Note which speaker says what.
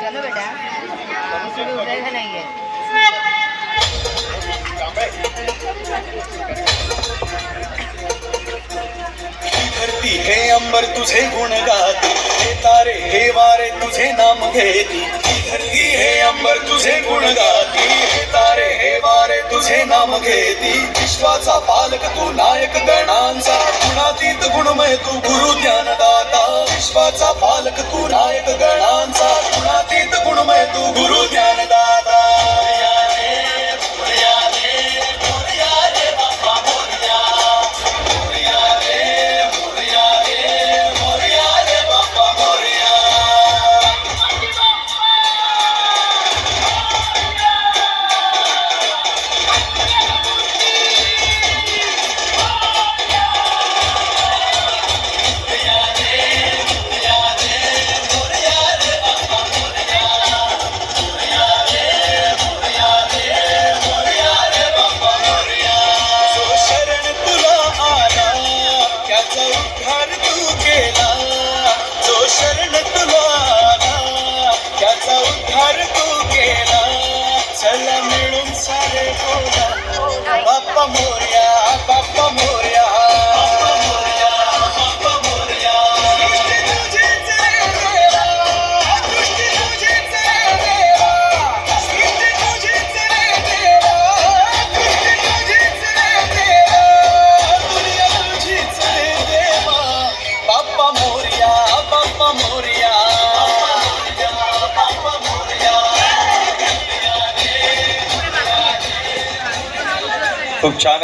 Speaker 1: जाएगा ना बेटा, इसलिए उतरेगा नहीं है।
Speaker 2: धरती हे अंबर तुझे गुण गाती, हे तारे हे वारे तुझे नाम घेती. धरती हे अंबर तुझे गुण गाती, हे तारे हे वारे तुझे नाम घेती. विश्वाचा पालक तू नायक गणांचा, गुणातीत गुणमय तू गुरु ज्ञानदाता. विश्वाचा पालक तू नायक गणांचा, गुणातीत गुणमय तू गुरु ज्ञानदाता. शरण तुला आला, त्याचा उद्धार तू केला. चला मिळून सारे बोला, बाप्पा मोरया, बाप्पा मोरया. खूप छान.